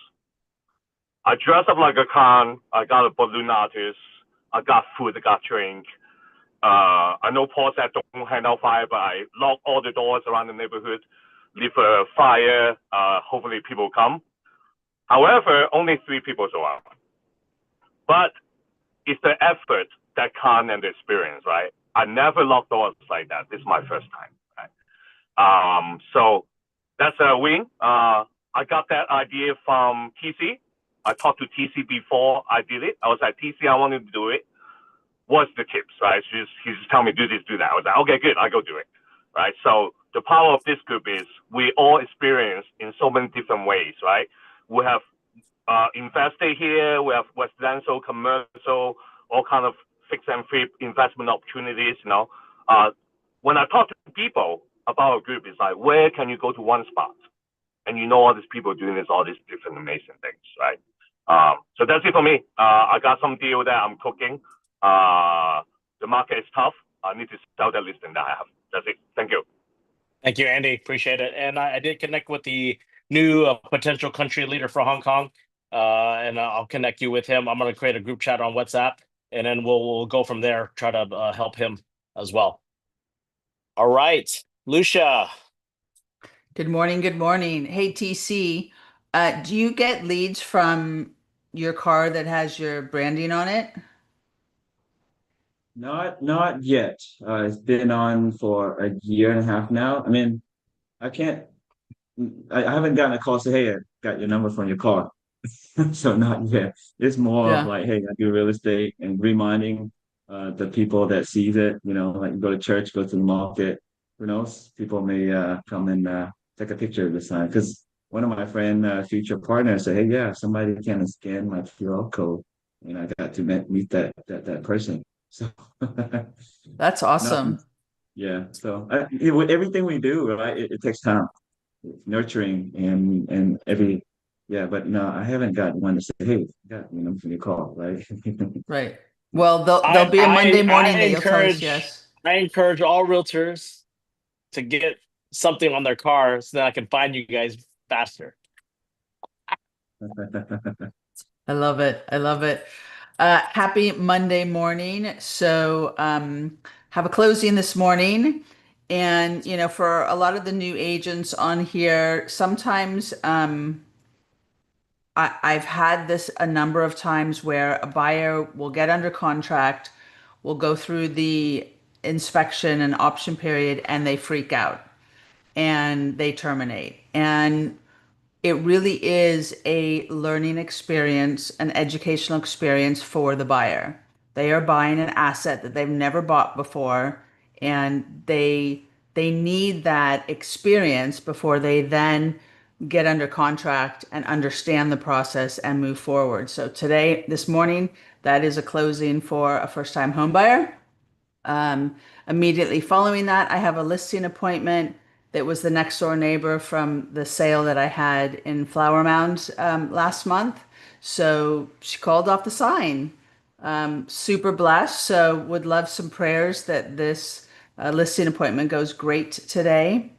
I dressed up like a con. I got a balloon artist. I got food. I got drink. I know Paul said don't hand out fire, but I lock all the doors around the neighborhood, leave a fire. Hopefully people come. However, only 3 people show up. But it's the effort that count and the experience, right? I never locked doors like that. This is my first time, right? So that's a win. I got that idea from TC. I talked to TC before I did it. I was like, TC, I wanted to do it. What's the tips, right? He's just telling me do this, do that. I was like, okay, good, I go do it, right? So the power of this group is we all experience in so many different ways, right? We have invested here, we have residential, commercial, all kind of fix and flip investment opportunities, When I talk to people about a group, it's like, where can you go to one spot? And all these people doing all these different amazing things, right? So that's it for me. I got some deal that I'm cooking. The market is tough. I need to sell the listing that I have. That's it. Thank you. Thank you, Andy. Appreciate it. And I did connect with the new potential country leader for Hong Kong, and I'll connect you with him. I'm going to create a group chat on WhatsApp, and then we'll go from there, try to help him as well. All right, Lucia. Good morning. Good morning. Hey, TC, do you get leads from your car that has your branding on it? Not yet. It's been on for a year and a half now. I mean, I can't. I haven't gotten a call say, "Hey, I got your number from your car." So not yet. It's more of Yeah. like, "Hey, I do real estate," and reminding the people that sees it. Like you go to church, go to the market. Who knows? People may come and take a picture of the sign. Because one of my future partners said, "Hey, yeah, somebody can scan my QR code," and I got to meet that person. So That's awesome. yeah. So with everything we do, right, it takes time, nurturing and yeah. But no, I haven't got one to say, "Hey, got from your call," right? Right. Well, there'll be a Monday morning that you'll tell us yes. I encourage all realtors to get something on their car so that I can find you guys faster. I love it. I love it. Happy Monday morning. So, have a closing this morning. And, for a lot of the new agents on here, sometimes I've had this a number of times where a buyer will get under contract, will go through the inspection and option period, and they freak out and they terminate. And it really is a learning experience, an educational experience for the buyer. They are buying an asset that they've never bought before, and they need that experience before they then get under contract and understand the process and move forward. So today, this morning, that is a closing for a first-time home buyer. Immediately following that, I have a listing appointment that was the next door neighbor from the sale that I had in Flower Mound last month. So she called off the sign. Super blessed. So would love some prayers that this listing appointment goes great today.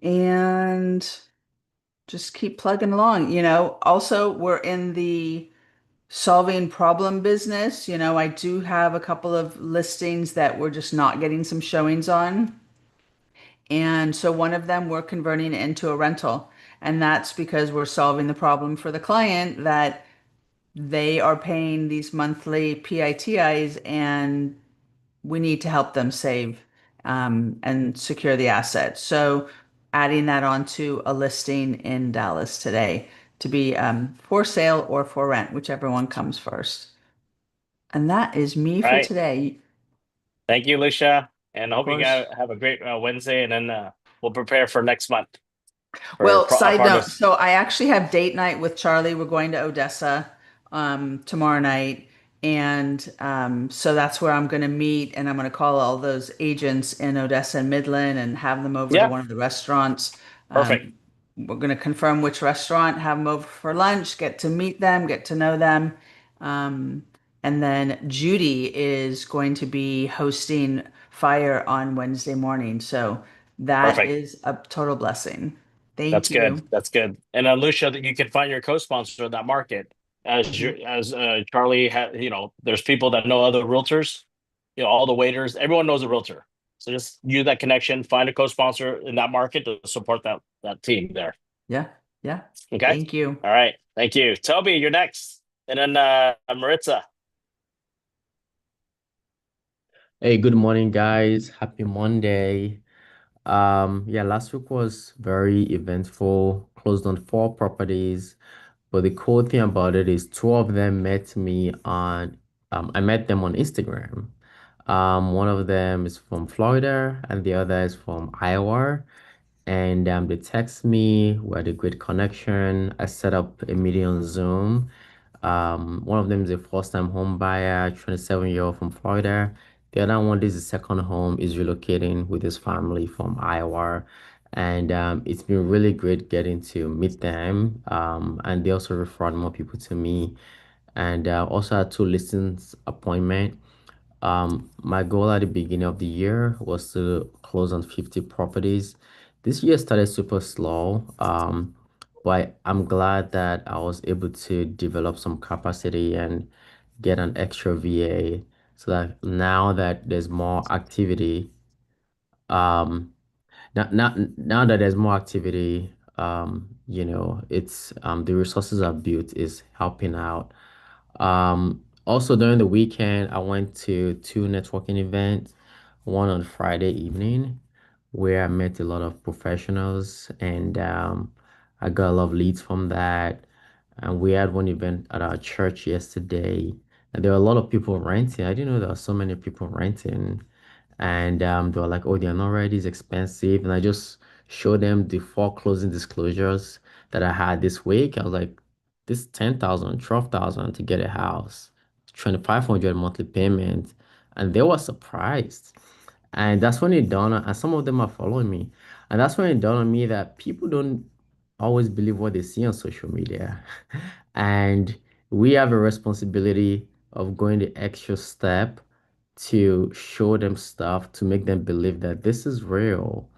And just keep plugging along. Also, we're in the solving problem business. I do have a couple of listings that we're just not getting some showings on. And so one of them we're converting it into a rental. And that's because we're solving the problem for the client that they are paying these monthly PITIs and we need to help them save and secure the asset. So adding that onto a listing in Dallas today to be for sale or for rent, whichever one comes first. And that is me All for right. today. Thank you, Lucia. And I hope you course. guys have a great Wednesday, and then we'll prepare for next month. Well, side note, progress. so I actually have date night with Charlie. We're going to Odessa tomorrow night. And so that's where I'm going to meet, and I'm going to call all those agents in Odessa and Midland and have them over to Yeah. one of the restaurants. Perfect. We're going to confirm which restaurant, have them over for lunch, get to meet them, get to know them. And then Judy is going to be hosting Fire on Wednesday morning. So that Perfect. is a total blessing. Thank That's you. good. That's good. And Lucia, that you can find your co-sponsor in that market as Charlie had. There's people that know other realtors. All the waiters. Everyone knows a realtor. So just use that connection. Find a co-sponsor in that market to support that team there. Yeah. Yeah. Okay. Thank you. All right. Thank you, Toby. You're next, and then Maritza. Hey, good morning, guys. Happy Monday. Yeah, last week was very eventful. Closed on 4 properties, but the cool thing about it is two of them met me on, I met them on Instagram. One of them is from Florida and the other is from Iowa. And they text me, we had a great connection. I set up a meeting on Zoom. One of them is a first-time home buyer, 27-year-old from Florida. The other one, this is his second home, is relocating with his family from Iowa. And it's been really great getting to meet them. And they also referred more people to me. And also had two listings appointment. My goal at the beginning of the year was to close on 50 properties. This year started super slow, but I'm glad that I was able to develop some capacity and get an extra VA so that now that there's more activity, um, now that there's more activity, it's the resources I've built is helping out. Also during the weekend, I went to two networking events, one on Friday evening, where I met a lot of professionals and I got a lot of leads from that. And we had one event at our church yesterday, and there were a lot of people renting. I didn't know there were so many people renting. And they were like, oh, they're not ready, it's expensive. And I just showed them the 4 closing disclosures that I had this week. I was like, this 10,000, 12,000 to get a house, 2,500 monthly payment. And they were surprised. And that's when it dawned on, and some of them are following me. And that's when it dawned on me that people don't always believe what they see on social media. And we have a responsibility of going the extra step to show them stuff to make them believe that this is real.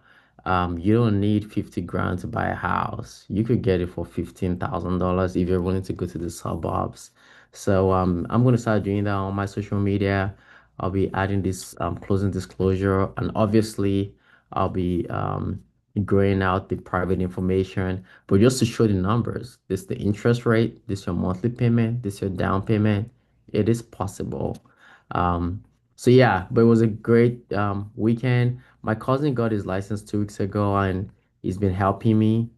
You don't need 50 grand to buy a house. You could get it for $15,000 if you're willing to go to the suburbs. So I'm going to start doing that on my social media. I'll be adding this closing disclosure, and obviously I'll be graying out the private information, but just to show the numbers. This is the interest rate, this is your monthly payment, this is your down payment. It is possible. So yeah, but it was a great weekend. My cousin got his license 2 weeks ago and he's been helping me.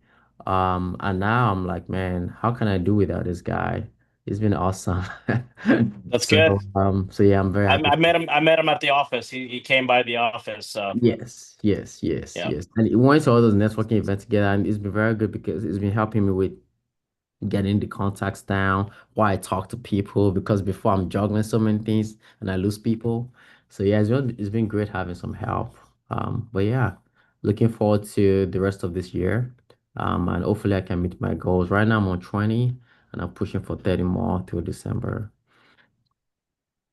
And now I'm like, man, how can I do without this guy? It's been awesome. That's good. So yeah, I'm very happy. I met him at the office. He came by the office. So Yes, yeah. yes. And we went to all those networking events together, and it's been very good because it's been helping me with getting the contacts down, why I talk to people, because before I'm juggling so many things and I lose people. So yeah, it's been great having some help. But yeah, looking forward to the rest of this year. And hopefully I can meet my goals. Right now I'm on 20 and I'm pushing for 30 more through December.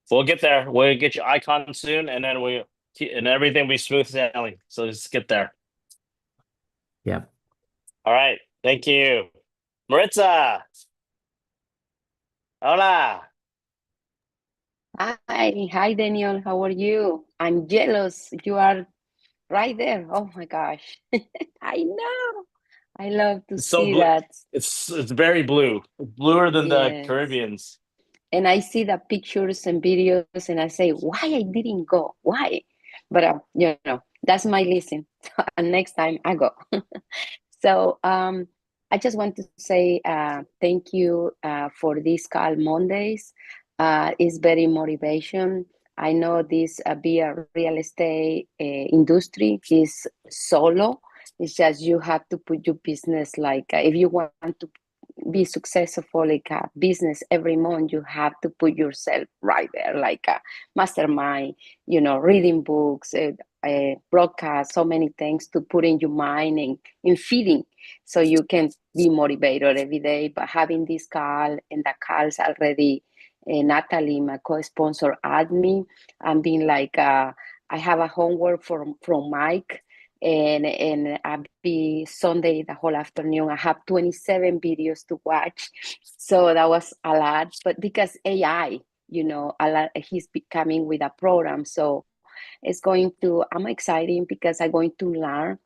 We'll get there. We'll get your icon soon, and then everything will be smooth sailing. So just get there. Yeah. All right. Thank you. Maritza. Hola. Hi, Daniel. How are you? I'm jealous. You are right there. Oh my gosh. I know. I love to It's so see blue. that. It's very blue. Bluer than the Yes. Caribbeans. And I see the pictures and videos and I say, why I didn't go? Why? But that's my listen. And next time I go. So I just want to say thank you for these Calm Mondays. It's very motivation. I know this be a real estate industry is solo. It's just you have to put your business like if you want to be successful like a business every month, you have to put yourself right there like a mastermind, reading books, broadcast, so many things to put in your mind and in feeding so you can be motivated every day. But having this call and the calls already, Natalie, my co-sponsor, add me and being like, I have a homework from Mike and I'll be Sunday the whole afternoon. I have 27 videos to watch. So that was a lot, but because AI, a lot, he's coming with a program. So I'm excited because I'm going to learn.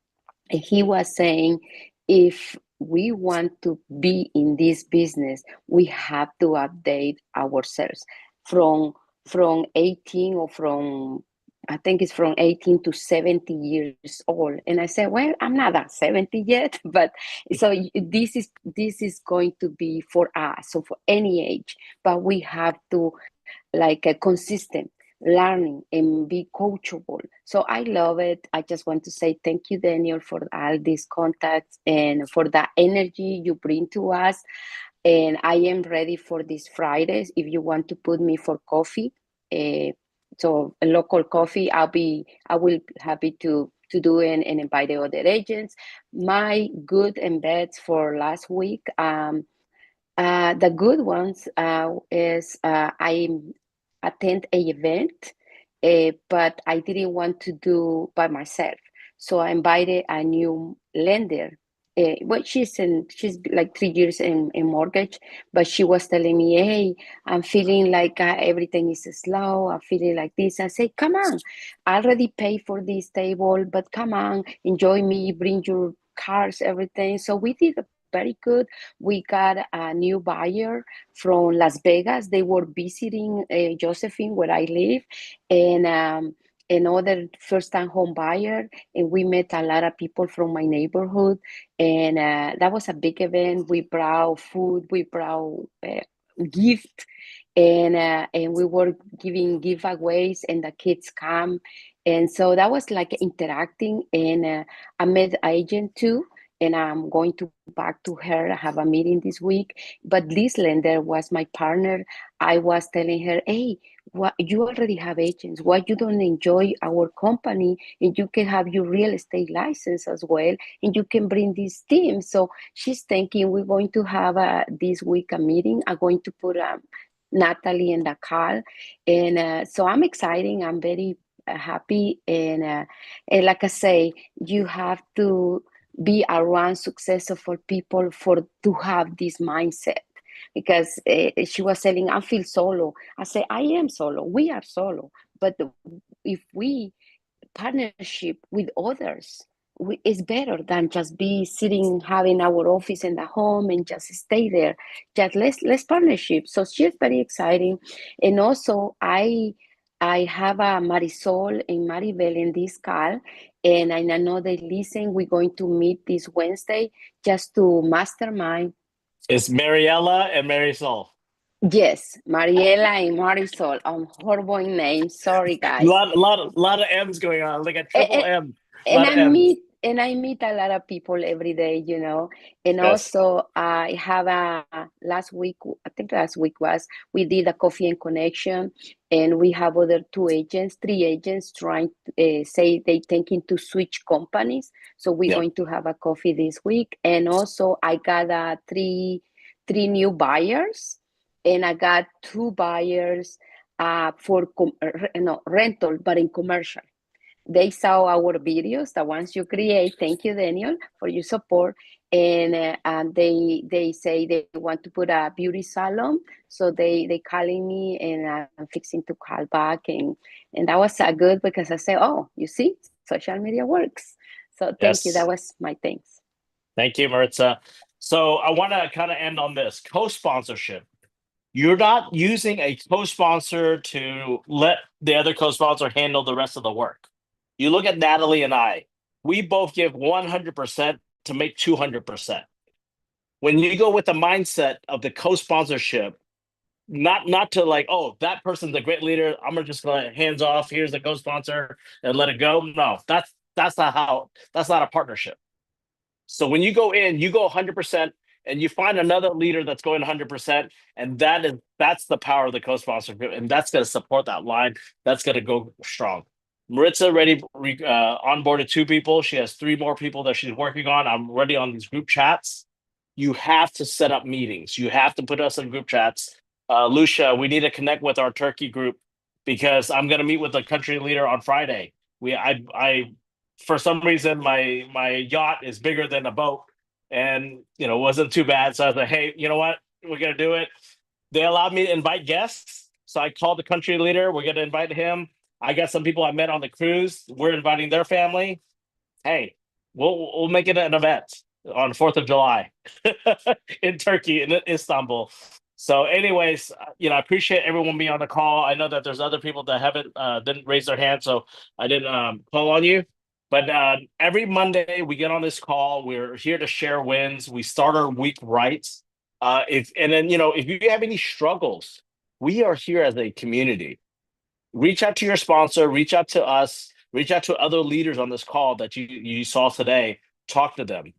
And he was saying, if we want to be in this business, we have to update ourselves from 18 or from I think it's from 18 to 70 years old. And I said, well, I'm not at 70 yet, but so this is going to be for us, so for any age, but we have to like a consistent learning and be coachable. So I love it. I just want to say thank you, Daniel, for all these contacts and for the energy you bring to us. And I am ready for these Fridays. If you want to put me for coffee, so a local coffee, I will be happy to do it and invite the other agents. My good and bads for last week. The good ones is I attend a event, but I didn't want to do by myself. So I invited a new lender. Well, she's like 3 years in mortgage, but she was telling me, hey, I'm feeling like everything is slow. I'm feeling like this. I say, come on, I already paid for this table, but come on, enjoy me, bring your cars, everything. So we did very good. We got a new buyer from Las Vegas. They were visiting Josephine, where I live, and another first-time home buyer. And we met a lot of people from my neighborhood. And that was a big event. We brought food, we brought gift, and we were giving giveaways, and the kids come. And so that was like interacting. And I met the agent too, and I'm going to back to her. I have a meeting this week. But this lender was my partner. I was telling her, hey, what you already have agents. Why you don't enjoy our company and you can have your real estate license as well, and you can bring this team. So she's thinking we're going to have this week a meeting. I'm going to put Natalie and the call, and so I'm excited. I'm very happy, and like I say, you have to be around successful people to have this mindset, because she was saying I feel solo. I say I am solo, we are solo, but if we partnership with others, it's better than just be sitting having our office in the home and just stay there. Just let's partnership. So she's very exciting. And also I have a Marisol and Maribel in this call, and I know they listen. We're going to meet this Wednesday just to mastermind. It's Mariella and Marisol. Yes, Mariela and Marisol. Horrible in names. Sorry, guys. Lot of M's going on, like a triple M. And Lot of M's. I meet a lot of people every day, you know. And Yes. also I have last week, I think last week we did a coffee and connection, and we have other three agents trying to say they thinking to switch companies. So we're Yep. going to have a coffee this week. And also I got three new buyers, and I got two buyers for rental, but in commercial. They saw our videos, the ones you create. Thank you, Daniel, for your support. And they say they want to put a beauty salon, so they calling me, and I'm fixing to call back, and that was good because I say, oh, you see, social media works. So thank you. That was my thanks. Thank you, Maritza. So I want to kind of end on this co-sponsorship. You're not using a co-sponsor to let the other co-sponsor handle the rest of the work. You look at Natalie and I, we both give 100% to make 200%. When you go with the mindset of the co-sponsorship, not to like, oh, that person's a great leader, I'm just gonna hands off, here's the co-sponsor and let it go. No, that's not a partnership. So when you go in, you go 100%, and you find another leader that's going 100%, and that's the power of the co-sponsor group, and that's going to support that line. That's going to go strong. Maritza already onboarded 2 people. She has 3 more people that she's working on. I'm already on these group chats. You have to set up meetings. You have to put us in group chats. Lucia, we need to connect with our Turkey group, because I'm going to meet with the country leader on Friday. I for some reason my yacht is bigger than a boat, and wasn't too bad. So I was like, hey, you know what? We're gonna do it. They allowed me to invite guests. So I called the country leader. We're gonna invite him. I got some people I met on the cruise. We're inviting their family. Hey, we'll make it an event on 4th of July in Turkey, in Istanbul. So anyways, I appreciate everyone being on the call. I know that there's other people that didn't raise their hand, so I didn't call on you. But every Monday we get on this call. We're here to share wins. We start our week right. If you have any struggles, we are here as a community. Reach out to your sponsor, reach out to us, reach out to other leaders on this call that you saw today. Talk to them.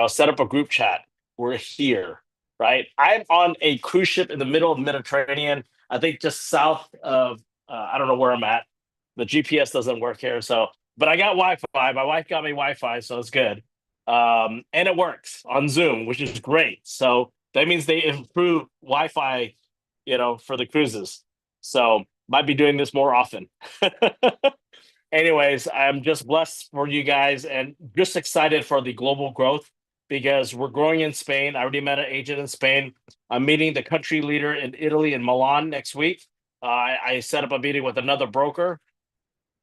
Set up a group chat. We're here, right? I'm on a cruise ship in the middle of the Mediterranean. I think just south of I don't know where I'm at. The GPS doesn't work here, but I got Wi-Fi. My wife got me Wi-Fi, so it's good. And it works on Zoom, which is great. So that means they improve Wi-Fi, for the cruises. So might be doing this more often. Anyways, I'm just blessed for you guys and just excited for the global growth, because we're growing in Spain. I already met an agent in Spain. I'm meeting the country leader in Italy, in Milan, next week. I set up a meeting with another broker.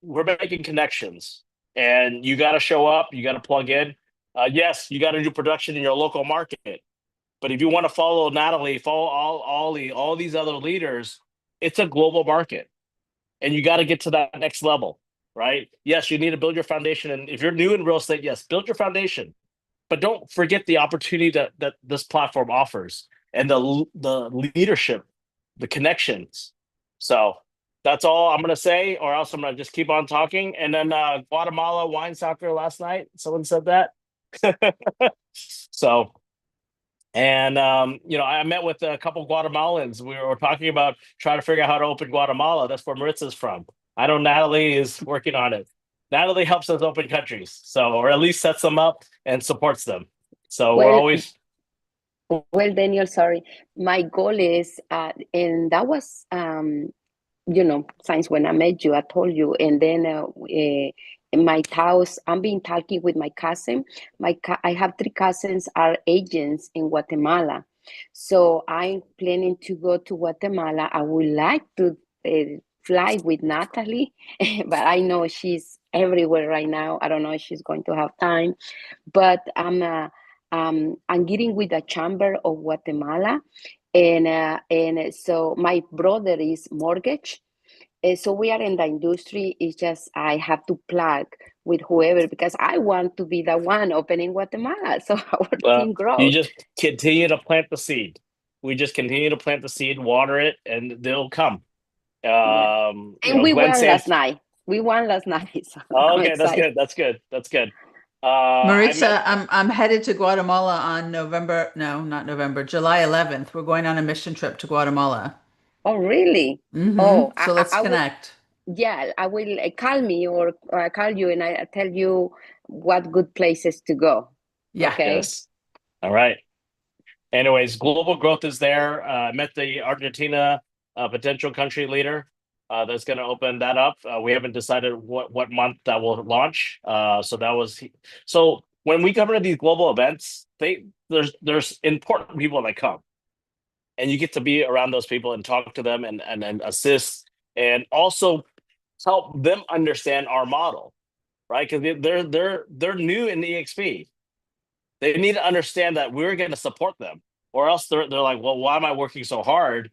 We're making connections, and you got to show up. You got to plug in. Yes, you got to do production in your local market. But if you want to follow Natalie, follow all these other leaders, it's a global market, and you got to get to that next level, right? Yes, you need to build your foundation. And if you're new in real estate, yes, build your foundation. But don't forget the opportunity that this platform offers, and the leadership, the connections. So that's all I'm going to say, or else I'm going to just keep on talking. And then Guatemala wine soccer last night. Someone said that. So, and, I met with a couple Guatemalans. We were talking about trying to figure out how to open Guatemala. That's where Maritza's from. I know Natalie is working on it. Natalie helps us open countries, or at least sets them up and supports them. So we're always. Well, Daniel, sorry. My goal is, and that was, since when I met you, I told you, and then in my house, I've been talking with my cousin. I have 3 cousins are agents in Guatemala. So I'm planning to go to Guatemala. I would like to fly with Natalie, but I know she's everywhere right now. I don't know if she's going to have time, but I'm getting with the Chamber of Guatemala, and so my brother is mortgage. So we are in the industry. It's just I have to plug with whoever, because I want to be the one opening Guatemala. So our team grows. You just continue to plant the seed. We just continue to plant the seed, water it, and they'll come. And we Glenn won San. last night. We won last night. So I'm Okay, that's excited. good. That's good. That's good. Maritza, I'm headed to Guatemala on not November, July 11th. We're going on a mission trip to Guatemala. Oh, really? Mhm. Oh, So let's I will, connect. yeah, I will call me or call you and I tell you what good places to go. Yeah. Okay. Yes. All right. Anyways, global growth is there. I met the Argentina potential country leader that's going to open that up. We haven't decided what month that will launch. So when we come to these global events, there's important people that come, and you get to be around those people and talk to them and assist, and also help them understand our model, right? Because they're new in EXP. They need to understand that we're going to support them, or else they're like, well, why am I working so hard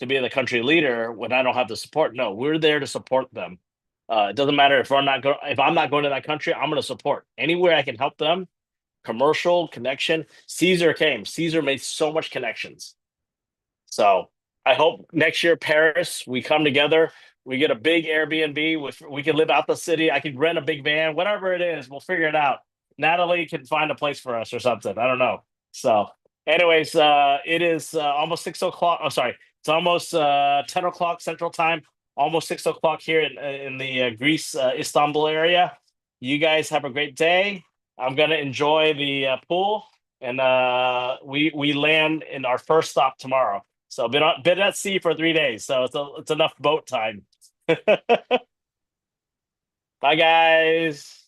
to be the country leader when I don't have the support? No, we're there to support them. It doesn't matter if I'm not going to that country. I'm going to support anywhere I can help them. Commercial connection. Caesar came. Caesar made so much connections. So I hope next year, Paris, we come together. We get a big Airbnb. We can live out the city. I can rent a big van, whatever it is. We'll figure it out. Natalie can find a place for us or something. I don't know. So, anyways, it is almost 6 o'clock. Oh, sorry, it's almost 10 o'clock Central Time. Almost 6 o'clock here in the Greece, Istanbul area. You guys have a great day. I'm gonna enjoy the pool, and we land in our first stop tomorrow. So been at sea for 3 days. So it's enough boat time. Bye, guys.